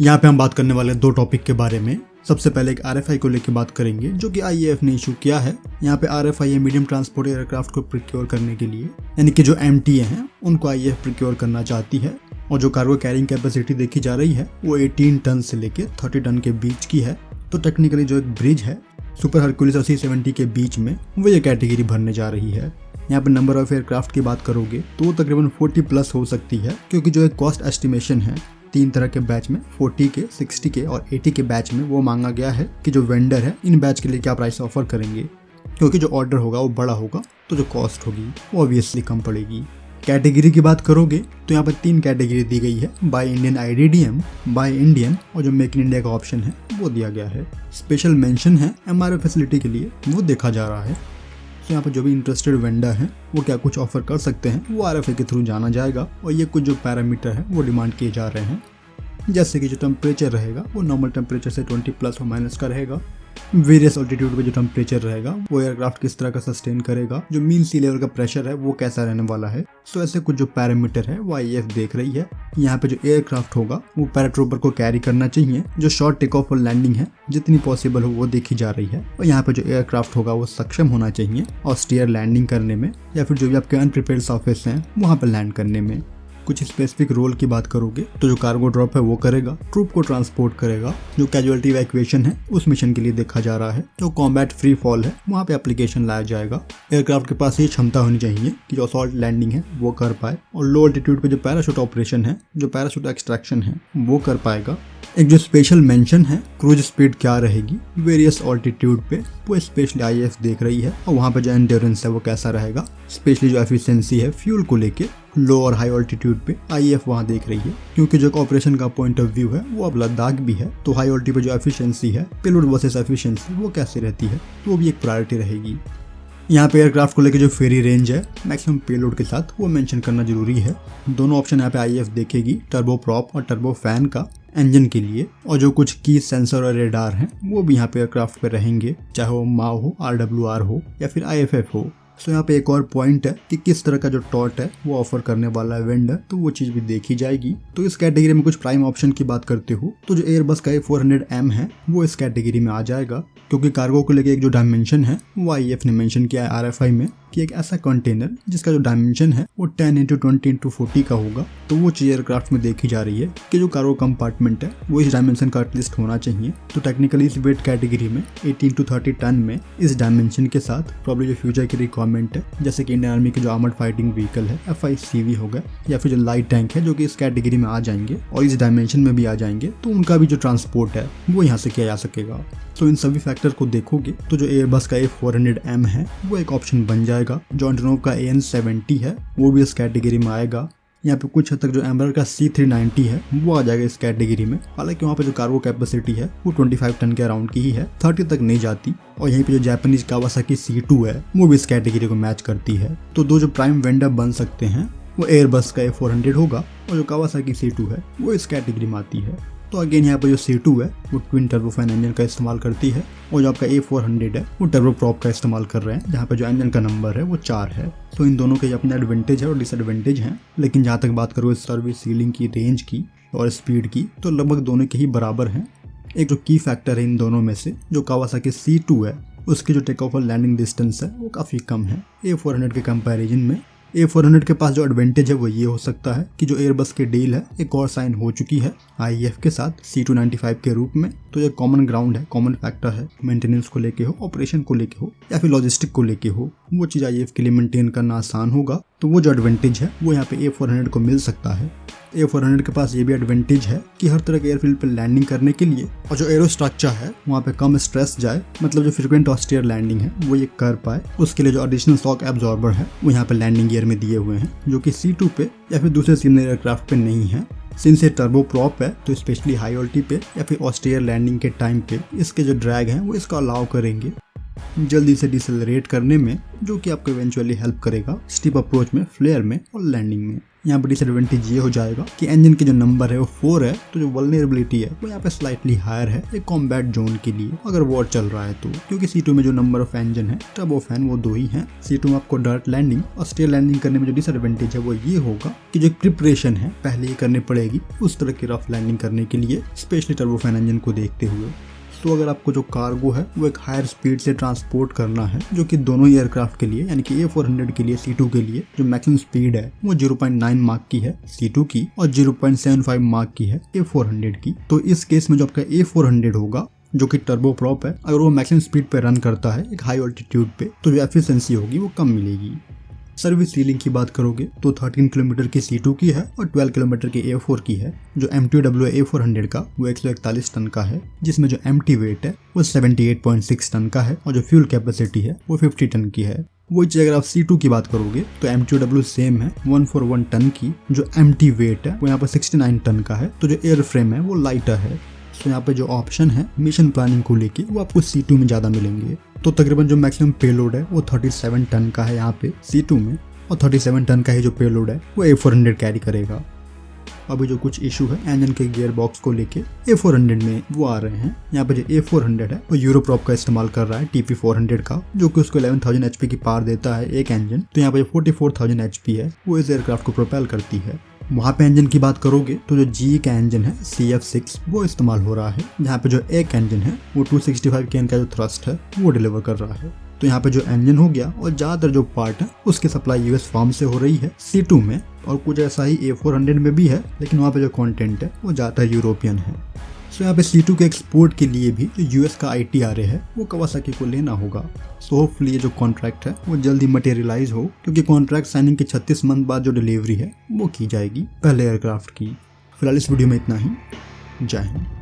यहाँ पे हम बात करने वाले हैं दो टॉपिक के बारे में। सबसे पहले एक RFI को लेकर बात करेंगे जो कि IAF ने इशू किया है। यहाँ पे RFI है मीडियम ट्रांसपोर्ट एयरक्राफ्ट को प्रिक्योर करने के लिए, यानी कि जो MTA हैं उनको IAF प्रिक्योर करना चाहती है। और जो कार्गो कैरिंग कैपेसिटी देखी जा रही है वो 18 टन से लेकर 30 टन के बीच की है। तो टेक्निकली जो एक ब्रिज है सुपर हरक्यूलिस और C-70 के बीच में वो ये कैटेगरी भरने जा रही है। यहाँ पे नंबर ऑफ एयरक्राफ्ट की बात करोगे तो वो तकरीबन 40 प्लस हो सकती है, क्योंकि जो एक कॉस्ट एस्टिमेशन है 3 तरह के बैच में 40 के, 60 के और 80 के बैच में वो मांगा गया है कि जो वेंडर है इन बैच के लिए क्या प्राइस ऑफर करेंगे, क्योंकि जो ऑर्डर होगा वो बड़ा होगा तो जो कॉस्ट होगी वो ऑब्वियसली कम पड़ेगी। कैटेगरी की बात करोगे तो यहाँ पर 3 कैटेगरी दी गई है, by Indian IDDM, by Indian और जो मेक इन इंडिया का ऑप्शन है वो दिया गया है। स्पेशल मेंशन है MRO फैसिलिटी के लिए, वो देखा जा रहा है। तो यहाँ पर जो भी इंटरेस्टेड वेंडर हैं वो क्या कुछ ऑफर कर सकते हैं वो RFI के थ्रू जाना जाएगा। और ये कुछ जो पैरामीटर है वो डिमांड किए जा रहे हैं, जैसे कि जो टेम्परेचर रहेगा वो नॉर्मल टेम्परेचर से 20 प्लस और माइनस का रहेगा। वेरियस ऑल्टीट्यूड पे जो टेम्परेचर रहेगा वो एयरक्राफ्ट किस तरह का सस्टेन करेगा, जो मीन सी लेवल का प्रेशर है वो कैसा रहने वाला है। सो ऐसे कुछ जो पैरामीटर है वो IAF देख रही है। यहाँ पे जो एयरक्राफ्ट होगा वो पैराट्रूपर को कैरी करना चाहिए, जो शॉर्ट टेक ऑफ और लैंडिंग है जितनी पॉसिबल हो वो देखी जा रही है। और यहाँ पे जो एयरक्राफ्ट होगा वो सक्षम होना चाहिए और स्टीयर लैंडिंग करने में या फिर जो भी आपके अनप्रिपेयर्ड सरफेस हैं वहाँ पर लैंड करने में। कुछ स्पेसिफिक रोल की बात करोगे तो जो कार्गो ड्रॉप है वो करेगा, ट्रूप को ट्रांसपोर्ट करेगा, जो कैजुअलिटी इवैक्यूएशन है उस मिशन के लिए देखा जा रहा है। जो कॉम्बैट फ्री फॉल है वहाँ पे एप्लीकेशन लाया जाएगा। एयरक्राफ्ट के पास ये क्षमता होनी चाहिए कि जो असॉल्ट लैंडिंग है वो कर पाए, और लो ऑल्टीट्यूड पे जो पैराशूट ऑपरेशन है, जो पैराशूट एक्सट्रैक्शन है वो कर पाएगा। एक जो स्पेशल मेंशन है क्रूज स्पीड क्या रहेगी वेरियस ऑल्टीट्यूड पे, वो स्पेशली IAF देख रही है। और वहाँ पे जो एंड्योरेंस है वो कैसा रहेगा, स्पेशली जो एफिशिएंसी है फ्यूल को लेके लो और हाई ऑल्टीट्यूड पे IAF वहाँ देख रही है। क्योंकि जो ऑपरेशन का पॉइंट ऑफ व्यू है वो अब लद्दाख भी है, तो हाई ऑल्टी पे जो एफिशिएंसी है पेलोड वर्सेस एफिशिएंसी वो कैसे रहती है तो वो भी एक प्रायोरिटी रहेगी। यहाँ पे एयरक्राफ्ट को लेकर जो फेरी रेंज है मैक्सिमम पेलोड के साथ वो मेंशन करना जरूरी है। दोनों ऑप्शन यहाँ पे IAF देखेगी, टर्बो प्रॉप और टर्बो फैन का इंजन के लिए। और जो कुछ की सेंसर और रेडार हैं वो भी यहाँ पे एयरक्राफ्ट पे रहेंगे, चाहे वो MAO हो, RWR हो या फिर IFF हो। सो यहाँ पे एक और पॉइंट है कि किस तरह का जो टॉट है वो ऑफर करने वाला है वेंडर, तो वो चीज़ भी देखी जाएगी। तो इस कैटेगरी में कुछ प्राइम ऑप्शन की बात करते हो तो जो एयरबस का A400M है वो इस कैटेगरी में आ जाएगा, क्योंकि कार्गो को लेके एक जो डायमेंशन है वो IAF ने मेंशन किया है RFI में कि एक ऐसा कंटेनर जिसका जो डायमेंशन है वो 10x20x40 का होगा। तो वो चीज़ एयरक्राफ्ट में देखी जा रही है कि जो कार्गो कंपार्टमेंट है वो इस डायमेंशन का एटलीस्ट होना चाहिए। तो टेक्निकली इस वेट कैटेगरी में 18 to 30 टन में इस डायमेंशन के साथ प्रॉब्लम जो फ्यूचर की रिक्वायरमेंट है, जैसे कि इंडियन आर्मी की जो आर्मर्ड फाइटिंग व्हीकल है FICV होगा, या फिर जो लाइट टैंक है जो कि इस कैटेगरी में आ जाएंगे और इस डायमेंशन में भी आ जाएंगे, तो उनका भी जो ट्रांसपोर्ट है वो यहाँ से किया जा सकेगा। तो इन सभी फैक्टर को देखोगे तो जो एयरबस का A400M है वो एक ऑप्शन बन जाएगा। जो एंटोनोव का AN70 है वो भी इस कैटेगरी में आएगा। यहाँ पे कुछ हद तक जो एम्बरर का C390 है वो आ जाएगा इस कैटेगरी में। हालांकि वहाँ पे जो कार्गो कैपेसिटी है वो 25 टन के अराउंड की ही है, 30 तक नहीं जाती। और यहीं पे जो जापानीज कावासाकी C2 है वो भी इस कैटेगरी को मैच करती है। तो दो जो प्राइम वेंडर बन सकते हैं वो एयरबस का A400 होगा और जो कावासाकी C2 है वो इस कैटेगरी में आती है। तो अगेन यहाँ पर जो C2 है वो ट्विन टर्बोफैन इंजन का इस्तेमाल करती है, और जो आपका A400 है वो टर्बो प्रॉप का इस्तेमाल कर रहे हैं, जहाँ पर जो इंजन का नंबर है वो 4 है। तो इन दोनों के अपने एडवांटेज है और डिसएडवांटेज हैं। लेकिन जहाँ तक बात करो सर्विस सीलिंग की, रेंज की और स्पीड की, तो लगभग दोनों के ही बराबर हैं। एक जो की फैक्टर है इन दोनों में से जो कावासाकी C2 है उसकी जो टेक ऑफ और लैंडिंग डिस्टेंस है वो काफ़ी कम है A400 के कंपैरिजन में। A400 के पास जो एडवांटेज है वो ये हो सकता है कि जो एयरबस की डील है एक और साइन हो चुकी है IAF के साथ C295 के रूप में। तो ये कॉमन ग्राउंड है, कॉमन फैक्टर है, मेंटेनेंस को लेके हो, ऑपरेशन को लेके हो या फिर लॉजिस्टिक को लेके हो, वो चीज़ IAF के लिए मेंटेन करना आसान होगा। तो वो जो एडवांटेज है वो यहाँ पे A400 को मिल सकता है। A400 के पास ये भी एडवांटेज है कि हर तरह के एयरफील्ड पर लैंडिंग करने के लिए और जो एरो स्ट्रक्चर है वहाँ पे कम स्ट्रेस जाए, मतलब जो फ्रीक्वेंट ऑस्टियर लैंडिंग है वो ये कर पाए, उसके लिए जो एडिशनल शॉक एब्जॉर्बर है वो यहाँ पे लैंडिंग गियर में दिए हुए हैं, जो कि C2 पे या फिर दूसरे सिमिलर एयरक्राफ्ट पे नहीं है। सिंस ये टर्बो प्रॉप है तो स्पेशली हाई ऑल्टी पे या फिर ऑस्टियर लैंडिंग के टाइम पे इसके जो ड्रैग हैं वो इसको अलाउ करेंगे जल्दी से डिसेलरेट करने में, जो कि आपको इवेंचुअली हेल्प करेगा स्टीप अप्रोच में, फ्लेयर में और लैंडिंग में। यहाँ पे डिसएडवांटेज ये हो जाएगा कि इंजन के जो नंबर है वो 4 है, तो जो वल्नरेबिलिटी है वो यहाँ पे स्लाइटली हायर है एक कॉम्बैट जोन के लिए अगर वॉर चल रहा है तो, क्योंकि C2 में जो नंबर ऑफ इंजन है टर्बोफैन वो 2 ही हैं। C2 में आपको डायरेक्ट लैंडिंग और स्टेयर लैंडिंग करने में जो डिसएडवांटेज है वो ये होगा कि जो प्रिपरेशन है पहले ही करनी पड़ेगी उस तरह की रफ लैंडिंग करने के लिए, स्पेशली टर्बोफैन इंजन को देखते हुए। तो अगर आपको जो कार्गो है वो एक हायर स्पीड से ट्रांसपोर्ट करना है, जो कि दोनों ही एयरक्राफ्ट के लिए यानी कि A400 के लिए C2 के लिए जो मैक्सिमम स्पीड है वो 0.9 मार्क की है C2 की और 0.75 मार्क की है A400 की। तो इस केस में जो आपका A400 होगा जो कि टर्बो प्रॉप है, अगर वो मैक्सिमम स्पीड पे रन करता है एक हाई ऑल्टीट्यूड पे तो जो एफिशिएंसी होगी वो कम मिलेगी। सर्विस सीलिंग की बात करोगे तो 13 किलोमीटर की C2 की है और 12 किलोमीटर की A4 की है। जो MTOW A400 का वो 141 टन का है, जिसमें जो MT वेट है वो 78.6 टन का है और जो फ्यूल कैपेसिटी है वो 50 टन की है। वही चीज अगर आप C2 की बात करोगे तो MTOW सेम है 141 टन की, जो MT वेट है वो यहाँ पर 69 टन का है, तो जो एयर फ्रेम है वो लाइटर है। तो यहाँ पे जो ऑप्शन है मिशन प्लानिंग को लेके वो आपको C2 में ज़्यादा मिलेंगे। तो तकरीबन जो मैक्सिमम पेलोड है वो 37 टन का है यहाँ पे C2 में, और 37 टन का ही जो पेलोड है वो A400 कैरी करेगा। अभी जो कुछ इशू है इंजन के गियर बॉक्स को लेके A400 में वो आ रहे हैं। यहाँ पे जो A400 है वो यूरोप्रॉप का इस्तेमाल कर रहा है TP400 का, जो कि उसको 11,000 HP की पावर देता है एक इंजन। तो यहाँ पे 44,000 HP है वो इस एयरक्राफ्ट को प्रोपेल करती है। वहाँ पे इंजन की बात करोगे तो जो GE का इंजन है CF6 वो इस्तेमाल हो रहा है, जहाँ पे जो एक इंजन है वो 265 kN का जो थ्रस्ट है वो डिलीवर कर रहा है। तो यहाँ पे जो इंजन हो गया और ज़्यादातर जो पार्ट है उसकी सप्लाई US फार्म से हो रही है C2 में, और कुछ ऐसा ही A400 में भी है, लेकिन वहाँ पे जो कंटेंट है वो ज़्यादातर यूरोपियन है। सो यहाँ पे C2 के एक्सपोर्ट के लिए भी जो US का ITRA है वो कवासाकी को लेना होगा। सो होपफुली ये जो कॉन्ट्रैक्ट है वो जल्दी मटेरियलाइज हो, क्योंकि कॉन्ट्रैक्ट साइनिंग के 36 मंथ बाद जो डिलीवरी है वो की जाएगी पहले एयरक्राफ्ट की। फिलहाल इस वीडियो में इतना ही। जय हिंद।